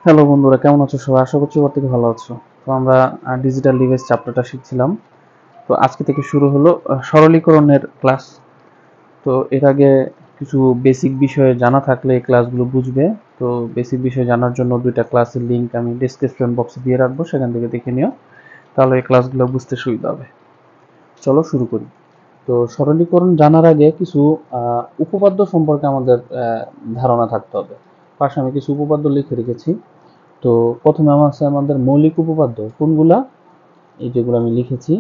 Hello বন্ধুরা, কেমন আছো সবাই? আশা করছি ওর থেকে ভালো আছো। তো আমরা ডিজিটাল ডিভাইস চ্যাপ্টারটা শিখছিলাম। তো আজকে থেকে শুরু হলো সরলীকরণের ক্লাস। তো এর আগে কিছু বেসিক বিষয়ে জানা থাকলে এই ক্লাসগুলো বুঝবে। তো বেসিক বিষয় জানার জন্য দুইটা ক্লাসের লিঙ্ক আমি ডেসক্রিপশন বক্সে দিয়ে রাখবো, সেখান থেকে দেখে নিও, তাহলে এই ক্লাসগুলো বুঝতে সুবিধা হবে। চলো শুরু করি। তো সরলীকরণ জানার আগে কিছু উপপাদ্য সম্পর্কে আমাদের ধারণা থাকতে হবে। পাশে আমি কিছু উপপাদ্য লিখে রেখেছি। তো প্রথমে আমার আছে আমাদের মৌলিক উপপাদ্য কোনগুলা, এই যেগুলো আমি লিখেছি।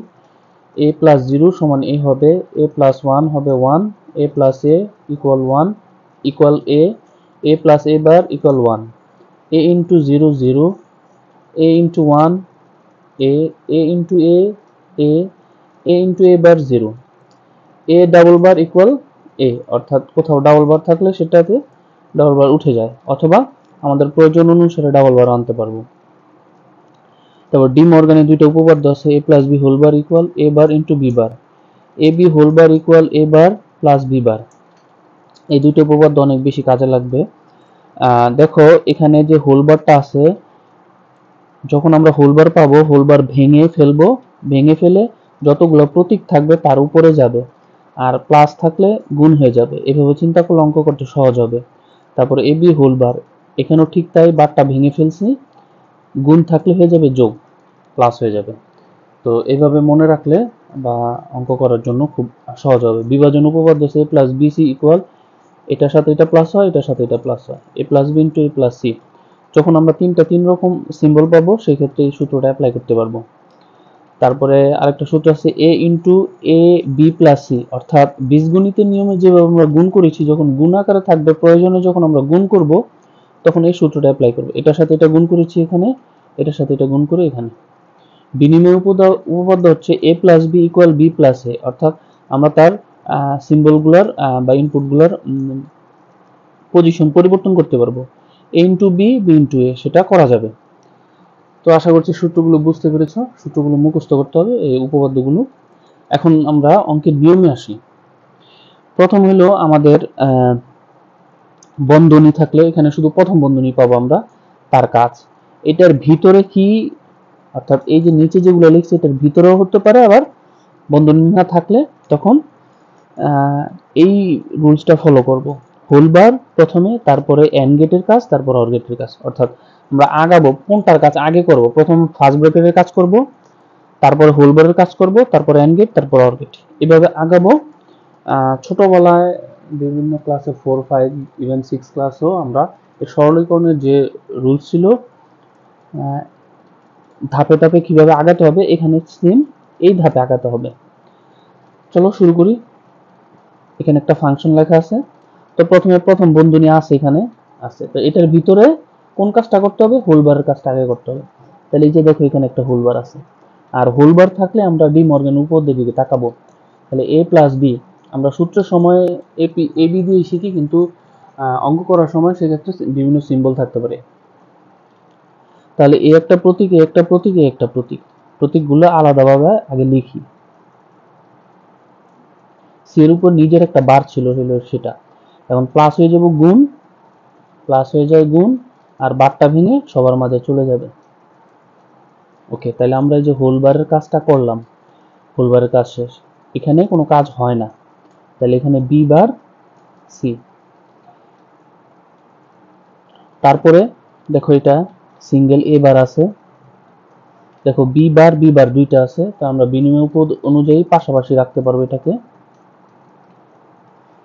এ প্লাস জিরো সমান এ হবে, এ প্লাস ওয়ান হবে one, A plus A equal one equal A plus A bar equal one, A into zero zero, A into one A, A into A, A into A bar zero, A double bar equal A, অর্থাৎ কোথাও double বার থাকলে সেটাতে double বার উঠে যায়, অথবা আমাদের প্রয়োজন অনুসারে ডাবল বার আনতে পারবো। তারপর ডি মর্গানের দুইটা উপপাদ্য আছে, A plus B whole bar equal A bar into B bar, A B whole bar equal A bar plus B bar. এই দুইটা উপপাদ্য অনেক বেশি কাজে লাগবে। দেখো এখানে যে হোল বারটা আছে, যখন আমরা হোল বার পাবো, হোল বার ভেঙে ফেলবো, ভেঙে ফেলে যতগুলো প্রতীক থাকবে তার উপরে যাবে, আর প্লাস থাকলে গুণ হয়ে যাবে। এভাবে চিন্তা করলে অঙ্ক করতে সহজ হবে। তারপরে এ বি হোল বার, এখানেও ঠিক তাই, বারটা ভেঙে ফেলছি, গুণ থাকলে হয়ে যাবে যোগ, প্লাস হয়ে যাবে। তো এইভাবে মনে রাখলে বা অঙ্ক করার জন্য খুব সহজ হবে। বিভাজন উপপাদ্য সে প্লাস বিসি ইকুয়াল, এটার সাথে এটা প্লাস হয়, এটার সাথে এটা প্লাস হয়, এ প্লাস বি ইন্টু এ প্লাস সি। যখন আমরা তিন রকম সিম্বল পাবো, সেক্ষেত্রে এই সূত্রটা অ্যাপ্লাই করতে পারবো। তারপরে আরেকটা সূত্র আছে এ into A B plus C, অর্থাৎ বীজগণিতের নিয়মে যেভাবে আমরা গুণ করেছি, যখন গুণ আকারে থাকবে, প্রয়োজনে যখন আমরা গুণ করব, তখন এই সূত্রটা অ্যাপ্লাই করবো। এটার সাথে এটা গুণ করেছি এখানে, এটার সাথে এটা গুণ করে এখানে। বিনিময় উপপাদ্য হচ্ছে A plus B equal B plus A, অর্থাৎ আমরা তার সিম্বলগুলোর বা ইনপুটগুলোর পজিশন পরিবর্তন করতে পারবো। এ ইন্টু বি, বি ইন্টু এ, সেটা করা যাবে। তো আশা করছি সূত্রগুলো বুঝতে পেরেছ, সূত্রগুলো মুখস্থ করতে হবে এই উপপাদ্যগুলো। এখন আমরা অঙ্কের নিয়মে আসি। প্রথম হলো আমাদের বন্ধনী থাকলে, এখানে শুধু প্রথম বন্ধনী পাবো আমরা, তার কাজ। এটার ভিতরে কি, অর্থাৎ এই যে নিচে যেগুলো লিখছে এটার ভিতরেও হতে পারে, আবার বন্ধনী না থাকলে তখন এই রুলসটা ফলো করব। হোল বার প্রথমে, তারপরে এন্ড গেটের কাজ, তারপর অর গেটের কাজ, অর্থাৎ আমরা আগাবো কোনটার কাজ আগে করব। প্রথম ফার্স্ট ব্র্যাকেটের কাজ করব, তারপরে হোল বারের কাজ করব, তারপর এন্ড গেট, তারপর অর গেট, এভাবে আগাবো। ছোটবেলায় বিভিন্ন ক্লাসে 4, 5, ইভেন 6 ক্লাসও আমরা এই সরলীকরণের যে রুলস ছিল, ধাপে ধাপে কিভাবে আগাতে হবে, এখানে সেম এই ধাপে আগাতে হবে। চলো শুরু করি। এখানে একটা ফাংশন লেখা আছে। তো প্রথমে প্রথম বন্ধনী আছে, এখানে আছে। তো এটার ভিতরে কোন কাজটা করতে হবে? হোলবারের কাজটা আগে করতে হবে। তাহলে এই যে দেখো এখানে একটা হোলবার আছে, আর হোলবার থাকলে আমরা ডি মর্গান উপপাদ্যের দিকে তাকাবো। তাহলে এ প্লাস বি, আমরা সূত্রের সময় এ বি দিয়ে শিখি, কিন্তু অঙ্ক করার সময় সেক্ষেত্রে বিভিন্ন সিম্বল থাকতে পারে। তাহলে এ একটা প্রতীক, এ একটা প্রতীক, এ একটা প্রতীক, প্রতীকগুলো আলাদাভাবে আগে লিখি। সি এর উপর নিজের একটা বার ছিল, হলো সেটা। এখন প্লাস হয়ে যাব গুণ, প্লাস হয়ে যায় গুণ, আর বারটা ভেঙে সবার মাঝে চলে যাবে। ওকে, তাহলে আমরা এই যে হোলবারের কাজটা করলাম, হোলবারের কাজ শেষ, এখানে কোনো কাজ হয় না। তাহলে এখানে বি বার সি। তারপরে দেখো এটা সিঙ্গেল এ বার আছে, দেখো বি বার দুইটা আছে, তো আমরা বিনিময় অনুযায়ী পাশাপাশি রাখতে পারবো এটাকে।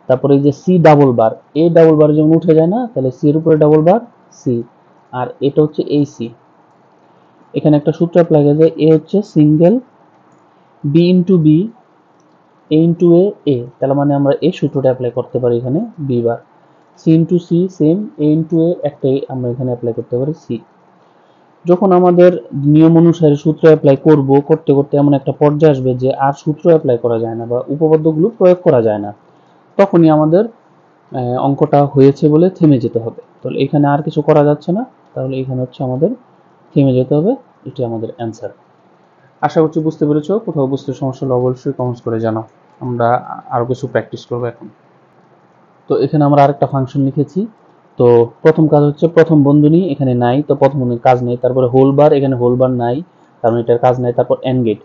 তারপরে এই যে C double bar, A double bar যেমন উঠে যায় না, তাহলে সি এর উপরে ডাবল বার সি, আর এটা হচ্ছে এই সি। এখানে একটা সূত্র অ্যাপ্লাই করা যায়, এ হচ্ছে single, B into B, A into A, তাহলে মানে আমরা এই সূত্রটা অ্যাপ্লাই করতে পারি এখানে B bar. C into C same, A into A একটাই আমরা এখানে অ্যাপ্লাই করতে পারি সি। যখন আমাদের নিয়ম অনুসারে সূত্র অ্যাপ্লাই করতে করতে এমন একটা পর্যায়ে আসবে যে আর সূত্র অ্যাপ্লাই করা যায় না বা উপপাদ্যগুলো প্রয়োগ করা যায় না, তখনই আমাদের অঙ্কটা হয়েছে বলে থেমে যেতে হবে। তাহলে এখানে আর কিছু করা যাচ্ছে না, তাহলে এখানে হচ্ছে আমাদের থেমে যেতে হবে। এটি আমাদের অ্যান্সার। আশা করছি বুঝতে পেরেছো। কোথাও বুঝতে সমস্যা হলে অবশ্যই কমেন্টস করে জানাও, আমরা আরো কিছু প্র্যাকটিস করবো এখন। তো এখানে আমরা আরেকটা ফাংশন লিখেছি, তো প্রথম কাজ হচ্ছে প্রথম বন্ধনী এখানে নাই, তো প্রথম বন্ধনীর কাজ নেই। তারপরে হোল বার, এখানে হোল বার নাই কারণ এটার কাজ নাই। তারপর এন্ড গেট,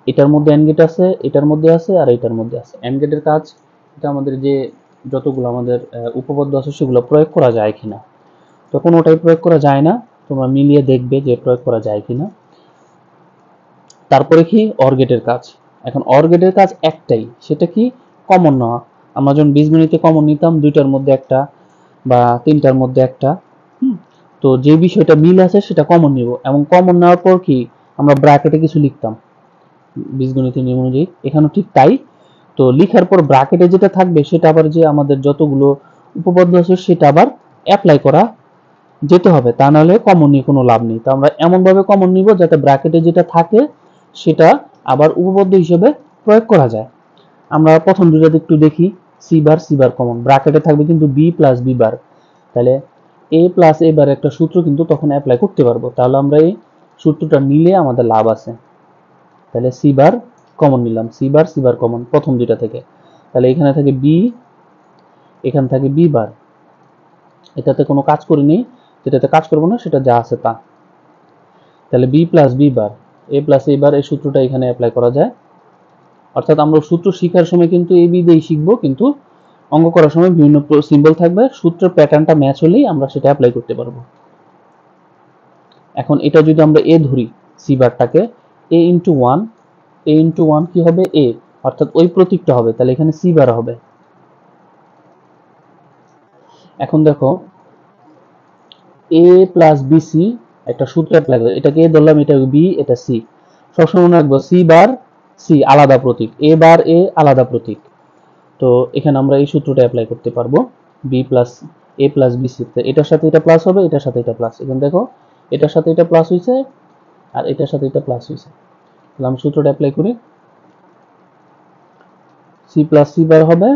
এটার মধ্যে এন্ড গেট আছে, এটার মধ্যে আছে, আর এটার মধ্যে আছে। এন্ড গেটের কাজ এটা আমাদের যে যতগুলো আমাদের উপপাদ্য আছে সেগুলো প্রয়োগ করা যায় কিনা। তো কোনোটাই প্রয়োগ করা যায় না, তোমরা মিলিয়ে দেখবে যে প্রয়োগ করা যায় কিনা। তারপরে কি অর গেটের কাজ। এখন অর গেটের কাজ একটাই, সেটা কি কমন নেওয়া। আমরা যখন বীজগণিতে কমন নিতাম দুইটার মধ্যে একটা বা তিনটার মধ্যে একটা, তো যে বিষয়টা মিল আছে সেটা কমন নিব, এবং কমন নেওয়ার পর কি আমরা ব্র্যাকেটে কিছু লিখতাম বীজগণিতের নিয়ম অনুযায়ী। এখানেও ঠিক তাই। তো লিখার পর ব্র্যাকেটে যেটা থাকবে সেটা আবার যে আমাদের যতগুলো উপপাদ্য আছে সেটা আবার অ্যাপ্লাই করা যেতে হবে, তা নাহলে কমন নিয়ে কোনো লাভ নেই। তো আমরা এমনভাবে কমন নিব যাতে ব্র্যাকেটে যেটা থাকে সেটা আবার উপপাদ্য হিসেবে প্রয়োগ করা যায়। আমরা প্রথম দুটাতে একটু দেখি। সি বার কমন, ব্র্যাকেটে থাকবে কিন্তু বি প্লাস বি বার, তাহলে এ প্লাস এ বার একটা সূত্র কিন্তু তখন অ্যাপ্লাই করতে পারবো। তাহলে আমরা এই সূত্রটা নিলে আমাদের লাভ আছে। তাহলে সি বার কমন নিলাম, সি বার কমন প্রথম দুইটা থেকে। তাহলে এখানে থাকে বি, এখানে থাকে বি বার, এটাতে কোনো কাজ করিনি, যেটাতে কাজ করবো না সেটা যা আছে তা। তাহলে B plus B bar, A plus A বার, এই সূত্রটা এখানে অ্যাপ্লাই করা যায়। অর্থাৎ আমরা সূত্র শিখার সময় কিন্তু এ বি দিয়েই শিখবো, কিন্তু অঙ্ক করার সময় বিভিন্ন সিম্বল থাকবে, সূত্রের প্যাটার্নটা ম্যাচ হলেই আমরা সেটা অ্যাপ্লাই করতে পারবো। এখন এটা যদি আমরা এ ধরি, C বারটাকে A into one, A into one কি হবে এ, অর্থাৎ ওই প্রতীকটা হবে, তাহলে এখানে সি বার হবে। এখন দেখো এ প্লাস বি সি একটা সূত্র অ্যাপ্লাই করে, এটাকে এ ধরলাম, এটা বি, এটা সি। সবসময় মনে রাখবো সি বার সি আলাদা প্রতীক, এ বার এ আলাদা প্রতীক। তো এখানে আমরা এই সূত্রটা অ্যাপ্লাই করতে পারবো, বি প্লাস এ প্লাস বি সি। এটার সাথে এটা প্লাস হবে, এটার সাথে এটা প্লাস। এখন দেখো এটার সাথে এটা প্লাস হয়েছে আর এটার সাথে এটা প্লাস হয়েছে। তাহলে আমি সূত্রটা অ্যাপ্লাই করি, সি প্লাস সি বার হবে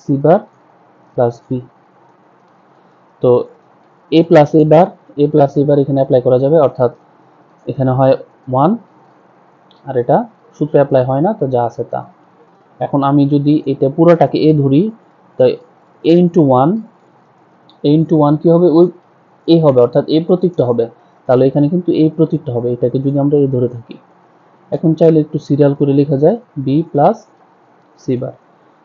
সি বার প্লাস বি। তো এ plus A bar, A plus A বার এখানে অ্যাপ্লাই করা যাবে, অর্থাৎ এখানে হয় ওয়ান, আর এটা সূত্র অ্যাপ্লাই হয় না, তো যা আছে তা। এখন আমি যদি এটা পুরোটাকে এ ধরি, তাই এ into one, A into one কি হবে ওই এ হবে, অর্থাৎ এ প্রতীকটা হবে। তাহলে এখানে কিন্তু এই প্রতীকটা হবে, এটাকে যদি আমরা এ ধরে থাকি। এখন চাইলে একটু সিরিয়াল করে লেখা যায় বি প্লাস সি বার,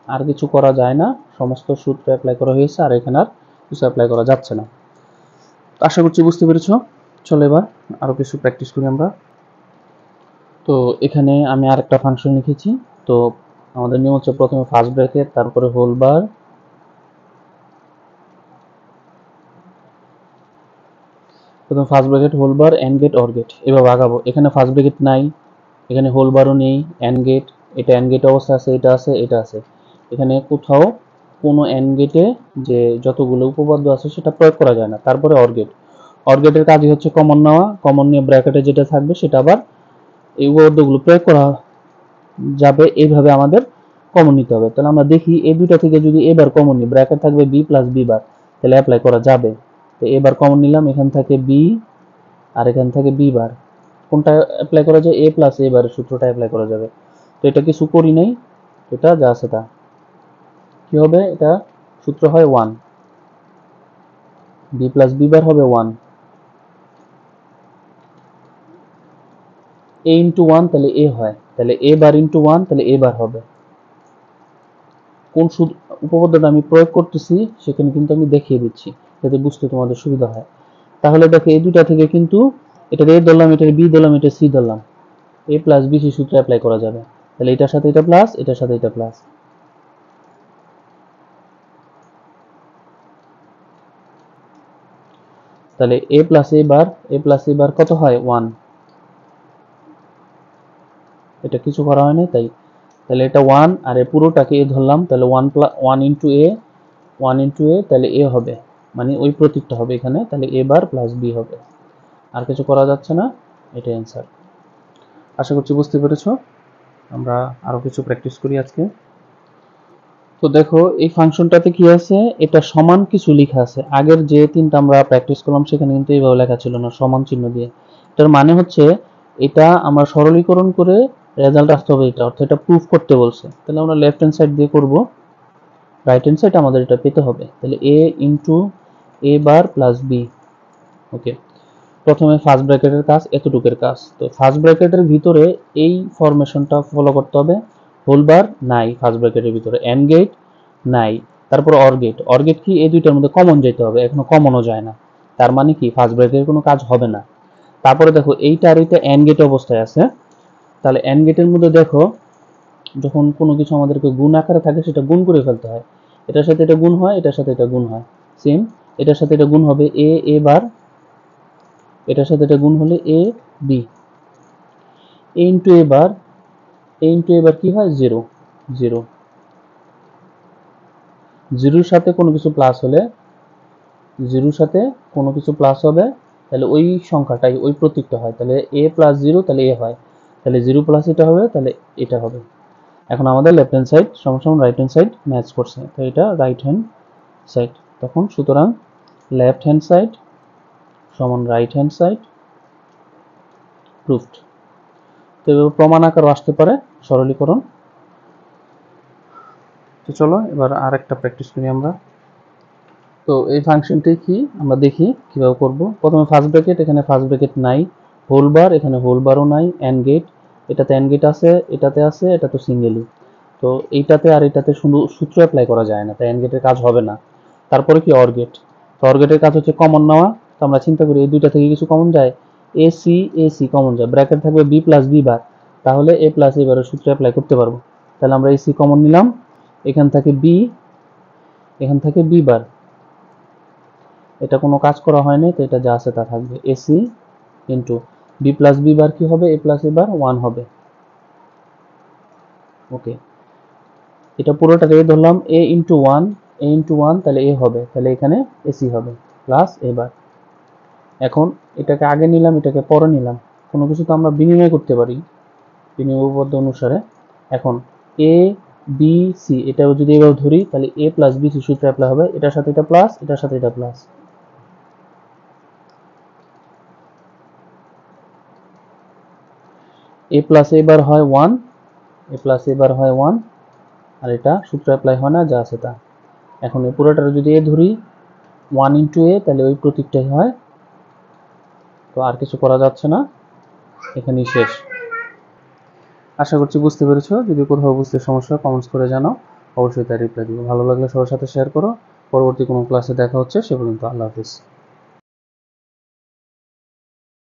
আর কিছু করা যায় না, সমস্ত সূত্র অ্যাপ্লাই করা হয়েছে, আর এখানে আর কিছু অ্যাপ্লাই করা যাচ্ছে না। আশা করছি বুঝতে পেরেছো। চলো এবার আরো কিছু প্র্যাকটিস করি আমরা। তো এখানে আমি আরেকটা ফাংশন লিখেছি। তো আমাদের নিয়ম হচ্ছে প্রথমে ফার্স্ট ব্র্যাকেট, তারপরে হোল বার, প্রথম first bracket whole bar and gate or gate, এভাবে আগাবো। এখানে ফার্স্ট ব্র্যাকেট নাই, এখানে হোল বারও নেই, এন্ড গেট, এটা এন্ড গেট অবস্থা আছে, এটা আছে, এটা আছে। এখানে কোথাও কোনো এন্ড গেটে যে যতগুলো উপপাদ্য আছে সেটা প্রয়োগ করা যায় না। তারপরে অর গেট, অর গেটের কাজই হচ্ছে কমন নেওয়া, কমন নিয়ে ব্র্যাকেটে যেটা থাকবে সেটা আবার এই উপপাদ্যগুলো প্রয়োগ করা যাবে, এইভাবে আমাদের কমন নিতে হবে। তাহলে আমরা দেখি এই দুইটা থেকে যদি এবার কমন নিই, ব্র্যাকেট থাকবে বি প্লাস বি বার, তাহলে অ্যাপ্লাই করা যাবে। তো এবার কমন নিলাম, এখান থেকে বি আর এখান থেকে বি বার, কোনটা অ্যাপ্লাই করা যায়, এ প্লাস এ বারের সূত্রটা অ্যাপ্লাই করা যাবে। তো এটা কিছু করি নাই, এটা যা আছে তা। কি হবে, এটা সূত্র হয় one, B plus B bar হবে ওয়ান, এ ইন্টু ওয়ান তাহলে এ হয়, তাহলে এ বার ইন্টু ওয়ান তাহলে এ বার হবে। কোন উপপাদ্যটা আমি প্রয়োগ করতেছি সেখানে কিন্তু আমি দেখিয়ে দিচ্ছি যাতে বুঝতে তোমাদের সুবিধা হয়। তাহলে দেখো এই দুইটা থেকে কিন্তু এটা এ ধরলাম, এটা বি ধরলাম, এটা সি ধরলাম, এ প্লাস বি সি সূত্র অ্যাপ্লাই করা যাবে। তাহলে এটার সাথে এটা প্লাস, এটার সাথে এটা প্লাস। তাহলে এ plus A bar, A plus A বার কত হয় ওয়ান, এটা কিছু করা হয় না তাই। তাহলে এটা ওয়ান, আর এ পুরোটাকে এ ধরলাম, তাহলে one plus one into A, one into A, তাহলে এ হবে, মানে ওই প্রতীকটা হবে এখানে, তাহলে এ বার প্লাস বি হবে। আর কিছু করা যাচ্ছে না, এটাই অ্যান্সার। আশা করছি বুঝতে পেরেছো। আমরা আরো কিছু প্র্যাকটিস করি আজকে। তো দেখো এই ফাংশনটাতে কি আছে, এটা সমান কিছু লেখা আছে। আগের যে তিনটা আমরা প্র্যাকটিস করলাম সেখানে কিন্তু এইভাবে লেখা ছিল না, সমান চিহ্ন দিয়ে। এটার মানে হচ্ছে এটা আমরা সরলীকরণ করে রেজাল্ট আসতে হবে, এটা অর্থাৎ এটা প্রুফ করতে বলছে। তাহলে আমরা লেফট হ্যান্ড সাইড দিয়ে করব, রাইট হ্যান্ড সাইড আমাদের এটা পেতে হবে। তাহলে এ into A bar plus B. ওকে, প্রথমে ফার্স্ট ব্র্যাকেটের কাজ এতটুকের কাজ। তো ফার্স্ট ব্র্যাকেটের ভিতরে এই ফরমেশনটা ফলো করতে হবে। হোল বার নাই ফার্স্ট ব্র্যাকেটের ভিতরে, এন্ড গেট নাই, তারপর অর গেট। অর গেট কি, এই দুইটার মধ্যে কমন যেতে হবে, এখনো কমনও যায় না, তার মানে কি ফার্স্ট ব্র্যাকেটের কোনো কাজ হবে না। তারপরে দেখো এইটা আর এইটা এন্ড গেট অবস্থায় আছে, তাহলে এন্ড গেটের মধ্যে দেখো যখন কোনো কিছু আমাদেরকে গুণ আকারে থাকে সেটা গুণ করে ফেলতে হয়। এটার সাথে এটা গুণ হয়, এটার সাথে এটা গুণ হয়, সেম এটার সাথে এটা গুণ হবে এ এ বার, এটার সাথে এটা গুণ হলে A B. A into A bar, A into A বার কি হয়, জিরো। জিরো, জিরোর সাথে কোনো কিছু প্লাস হলে, জিরোর সাথে কোনো কিছু প্লাস হবে, তাহলে ওই সংখ্যাটাই ওই প্রতীকটা হয়। তাহলে এ প্লাস জিরো, তাহলে এ হয়, তাহলে জিরো প্লাস এটা হবে, তাহলে এটা হবে। এখন আমাদের লেফট হ্যান্ড সাইড সমান রাইট হ্যান্ড সাইড ম্যাচ করছে, তো এটা রাইট হ্যান্ড সাইড। তখন সুতরাং লেফট হ্যান্ড সাইড সমান রাইট হ্যান্ড সাইড প্রুফড। তো এভাবে প্রমাণ আকারও আসতে পারে সরলীকরণ। তো চলো এবার আর একটা প্র্যাকটিস করি আমরা। তো এই ফাংশনটি কি আমরা দেখি কিভাবে করব। প্রথমে ফার্স্ট ব্র্যাকেট, এখানে ফার্স্ট ব্র্যাকেট নাই, হোল বার, এখানে হোল বারও নাই, এন্ড গেট, এটাতে এন্ড গেট আছে, এটাতে আছে, এটা তো সিঙ্গেলই। তো এইটাতে আর এটাতে শুধু সূত্র অ্যাপ্লাই করা যায় না, তাই এন্ড গেটের কাজ হবে না। তারপরে কি অর গেট, তো অর গেটের কাজ হচ্ছে কমন নেওয়া। তো আমরা চিন্তা করি এই দুইটা থেকে কিছু কমন যায়, এ সি কমন যায়, ব্র্যাকেট থাকবে বি প্লাস বি বার, তাহলে এ প্লাস এ বারের সূত্র অ্যাপ্লাই করতে পারবো। তাহলে আমরা এ সি কমন নিলাম, এখান থেকে বি, এখান থেকে বি বার, এটা কোনো কাজ করা হয়নি, তো এটা যা আছে তা থাকবে, AC into B plus B bar কি হবে, এ প্লাস এ বার 1 হবে। ওকে, এটা পুরোটা রেখে ধরলাম এ into one, A into one, তাহলে এ হবে, তাহলে এখানে এসি হবে প্লাস এ বার। এখন এটাকে আগে নিলাম, এটাকে পরে নিলাম, কোনো কিছু তো আমরা বিনিময় করতে পারি বিনিময় উপপাদ্য অনুসারে। এখন এ বি সি এটাও যদি এভাবে ধরি, তাহলে এ প্লাস বি সি সূত্র অ্যাপ্লাই হবে, এটার সাথে এটা প্লাস, এটার সাথে এটা প্লাস। এ প্লাস এ বার হয় 1, এ প্লাস এ বার হয় 1, আর এটা সূত্র অ্যাপ্লাই হয় না, যা আছে তা। এখন এই পুরোটার যদি এ ধরি 1 ইন্টু এ, তাহলে ওই প্রতীকটাই হয়। তো আর কিছু করা যাচ্ছে না, এখানেই শেষ। আশা করছি বুঝতে পেরেছো। যদি কোথাও বুঝতে সমস্যা কমেন্টস করে জানাও, অবশ্যই তার রিপ্লাই দিব। ভালো লাগলে সবার সাথে শেয়ার করো। পরবর্তী কোনো ক্লাসে দেখা হচ্ছে, সে পর্যন্ত আল্লাহ হাফিজ।